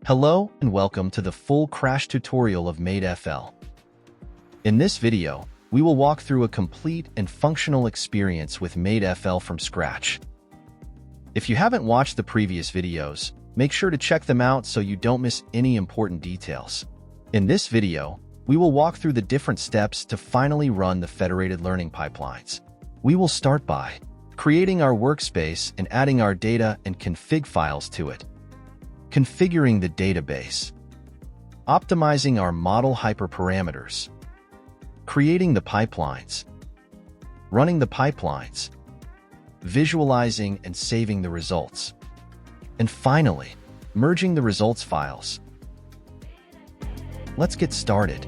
Hello and welcome to the full crash tutorial of MEDfl. In this video, we will walk through a complete and functional experience with MEDfl from scratch. If you haven't watched the previous videos, make sure to check them out so you don't miss any important details. In this video, we will walk through the different steps to finally run the federated learning pipelines. We will start by creating our workspace and adding our data and config files to it, configuring the database, optimizing our model hyperparameters, creating the pipelines, running the pipelines, visualizing and saving the results, and finally, merging the results files. Let's get started.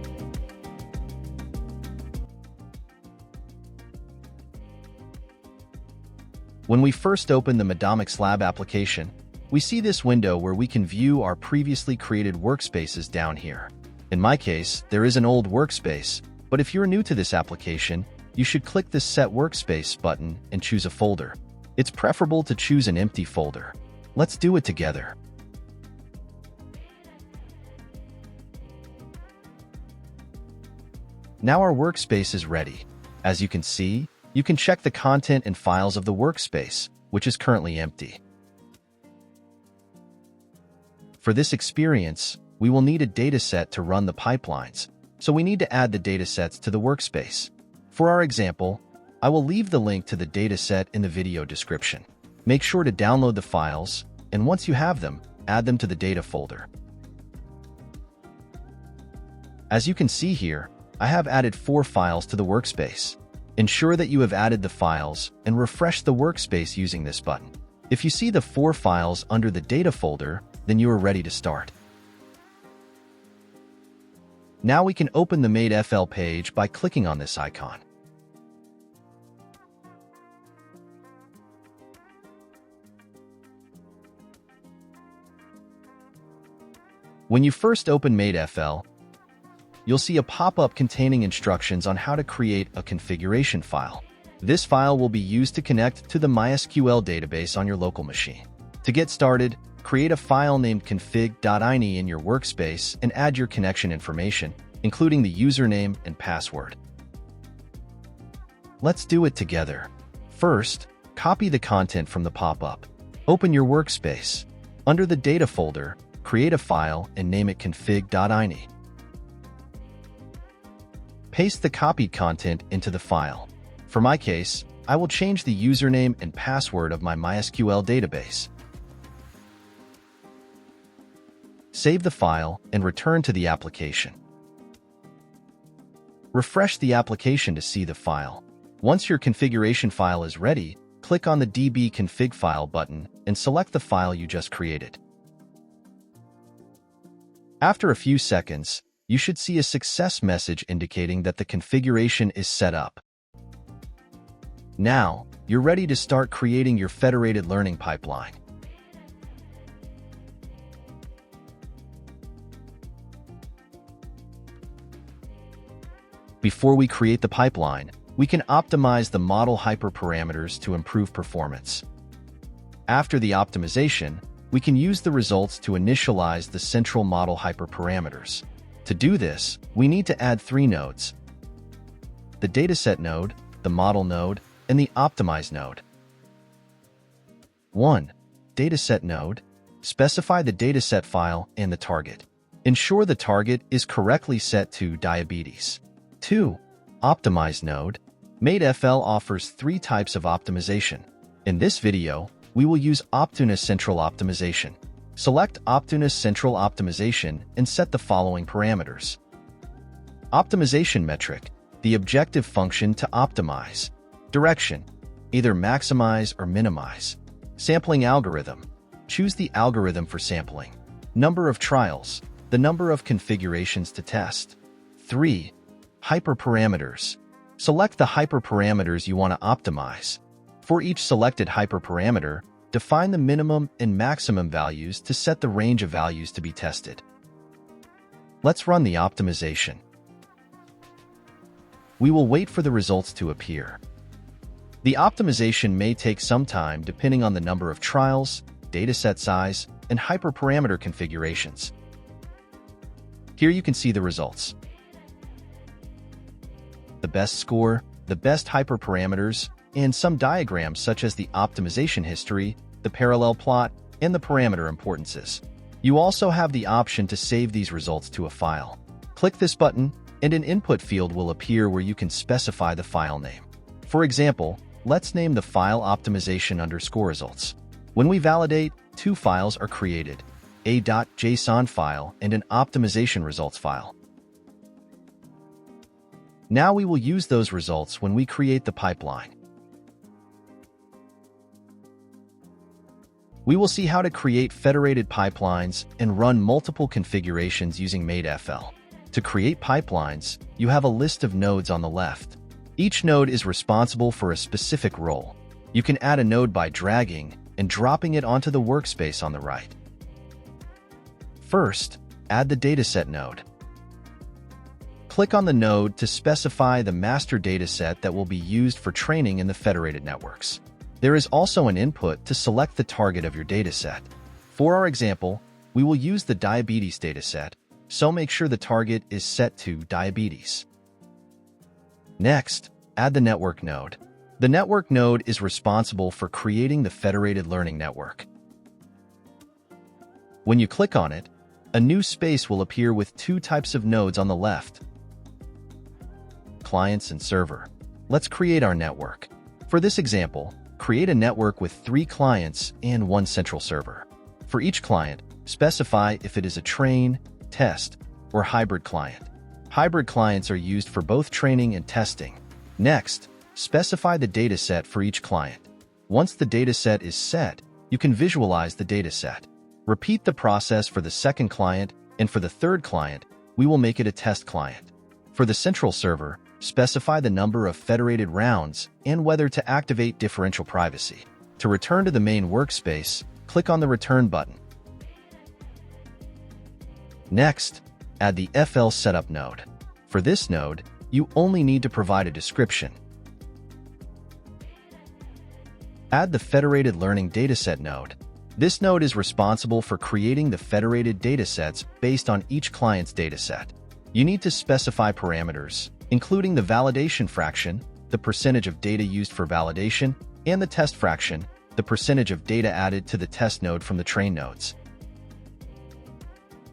When we first open the MEDfl application, we see this window where we can view our previously created workspaces down here. In my case, there is an old workspace, but if you're new to this application, you should click the Set Workspace button and choose a folder. It's preferable to choose an empty folder. Let's do it together. Now our workspace is ready. As you can see, you can check the content and files of the workspace, which is currently empty. For this experience, we will need a dataset to run the pipelines, so we need to add the datasets to the workspace. For our example, I will leave the link to the dataset in the video description. Make sure to download the files, and once you have them, add them to the data folder. As you can see here, I have added 4 files to the workspace. Ensure that you have added the files and refresh the workspace using this button. If you see the 4 files under the data folder, then you are ready to start. Now we can open the MEDfl page by clicking on this icon. When you first open MEDfl, you'll see a pop-up containing instructions on how to create a configuration file. This file will be used to connect to the MySQL database on your local machine. To get started, create a file named config.ini in your workspace and add your connection information, including the username and password. Let's do it together. First, copy the content from the pop-up. Open your workspace. Under the data folder, create a file and name it config.ini. Paste the copied content into the file. For my case, I will change the username and password of my MySQL database. Save the file and return to the application. Refresh the application to see the file. Once your configuration file is ready, click on the DB config file button and select the file you just created. After a few seconds, you should see a success message indicating that the configuration is set up. Now, you're ready to start creating your federated learning pipeline. Before we create the pipeline, we can optimize the model hyperparameters to improve performance. After the optimization, we can use the results to initialize the central model hyperparameters. To do this, we need to add 3 nodes: the dataset node, the model node, and the optimize node. 1. Dataset node. Specify the dataset file and the target. Ensure the target is correctly set to diabetes. 2. Optimize node. MEDfl offers 3 types of optimization. In this video, we will use Optunus Central Optimization. Select Optunus Central Optimization and set the following parameters. Optimization metric, the objective function to optimize. Direction, either maximize or minimize. Sampling algorithm, choose the algorithm for sampling. Number of trials, the number of configurations to test. 3. Hyperparameters. Select the hyperparameters you want to optimize. For each selected hyperparameter, define the minimum and maximum values to set the range of values to be tested. Let's run the optimization. We will wait for the results to appear. The optimization may take some time depending on the number of trials, dataset size, and hyperparameter configurations. Here you can see the results. The best score, the best hyperparameters, and some diagrams such as the optimization history, the parallel plot, and the parameter importances. You also have the option to save these results to a file. Click this button, and an input field will appear where you can specify the file name. For example, let's name the file optimization_results. When we validate, two files are created, a .json file and an optimization results file. Now we will use those results when we create the pipeline. We will see how to create federated pipelines and run multiple configurations using MEDfl. To create pipelines, you have a list of nodes on the left. Each node is responsible for a specific role. You can add a node by dragging and dropping it onto the workspace on the right. First, add the dataset node. Click on the node to specify the master dataset that will be used for training in the federated networks. There is also an input to select the target of your dataset. For our example, we will use the diabetes dataset, so make sure the target is set to diabetes. Next, add the network node. The network node is responsible for creating the federated learning network. When you click on it, a new space will appear with two types of nodes on the left: clients and server. Let's create our network. For this example, create a network with 3 clients and 1 central server. For each client, specify if it is a train, test, or hybrid client. Hybrid clients are used for both training and testing. Next, specify the dataset for each client. Once the dataset is set, you can visualize the dataset. Repeat the process for the second client, and for the third client, we will make it a test client. For the central server, specify the number of federated rounds and whether to activate differential privacy. To return to the main workspace, click on the Return button. Next, add the FL Setup node. For this node, you only need to provide a description. Add the Federated Learning Dataset node. This node is responsible for creating the federated datasets based on each client's dataset. You need to specify parameters, including the validation fraction, the percentage of data used for validation, and the test fraction, the percentage of data added to the test node from the train nodes.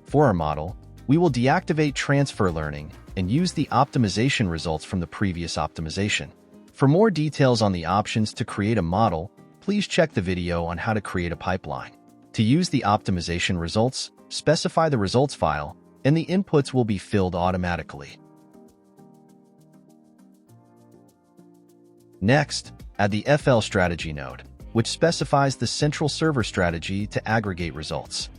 For our model, we will deactivate transfer learning and use the optimization results from the previous optimization. For more details on the options to create a model, please check the video on how to create a pipeline. To use the optimization results, specify the results file, and the inputs will be filled automatically. Next, add the FL Strategy node, which specifies the central server strategy to aggregate results.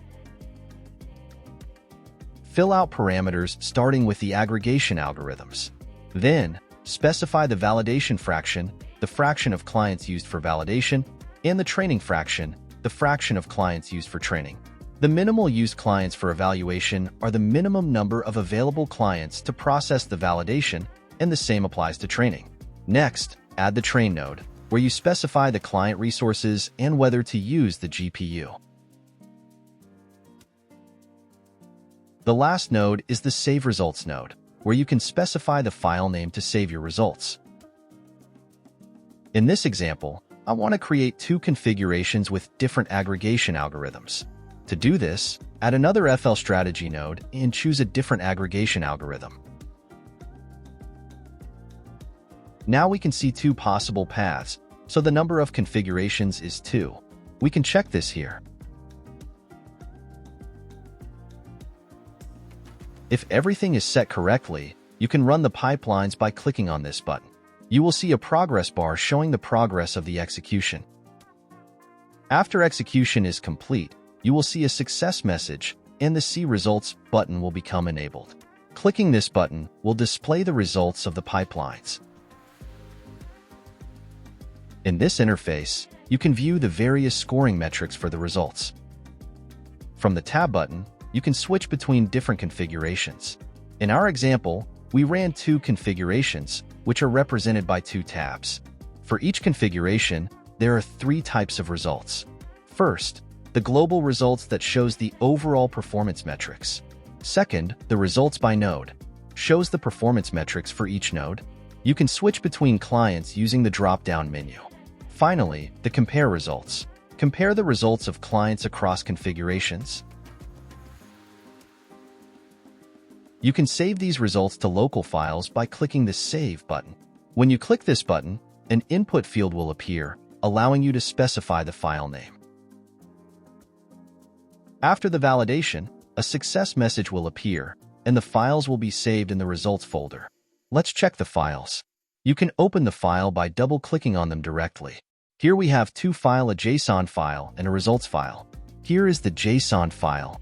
Fill out parameters starting with the aggregation algorithms. Then, specify the validation fraction, the fraction of clients used for validation, and the training fraction, the fraction of clients used for training. The minimal used clients for evaluation are the minimum number of available clients to process the validation, and the same applies to training. Next, add the train node, where you specify the client resources and whether to use the GPU. The last node is the Save Results node, where you can specify the file name to save your results. In this example, I want to create 2 configurations with different aggregation algorithms. To do this, add another FL Strategy node and choose a different aggregation algorithm. Now we can see 2 possible paths, so the number of configurations is 2. We can check this here. If everything is set correctly, you can run the pipelines by clicking on this button. You will see a progress bar showing the progress of the execution. After execution is complete, you will see a success message, and the See Results button will become enabled. Clicking this button will display the results of the pipelines. In this interface, you can view the various scoring metrics for the results. From the Tab button, you can switch between different configurations. In our example, we ran 2 configurations, which are represented by 2 tabs. For each configuration, there are 3 types of results. First, the global results that shows the overall performance metrics. Second, the results by node shows the performance metrics for each node. You can switch between clients using the drop-down menu. Finally, the compare results. Compare the results of clients across configurations. You can save these results to local files by clicking the Save button. When you click this button, an input field will appear, allowing you to specify the file name. After the validation, a success message will appear, and the files will be saved in the results folder. Let's check the files. You can open the file by double-clicking on them directly. Here we have two files, a JSON file and a results file. Here is the JSON file.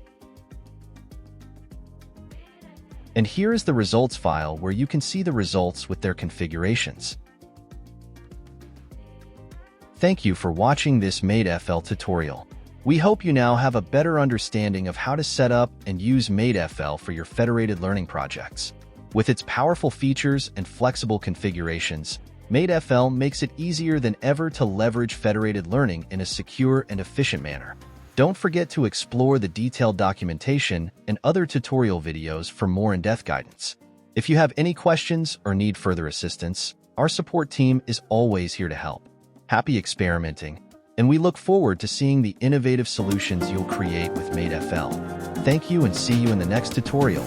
And here is the results file where you can see the results with their configurations. Thank you for watching this MEDfl tutorial. We hope you now have a better understanding of how to set up and use MEDfl for your federated learning projects. With its powerful features and flexible configurations, MEDfl makes it easier than ever to leverage federated learning in a secure and efficient manner. Don't forget to explore the detailed documentation and other tutorial videos for more in-depth guidance. If you have any questions or need further assistance, our support team is always here to help. Happy experimenting, and we look forward to seeing the innovative solutions you'll create with MEDfl. Thank you and see you in the next tutorial.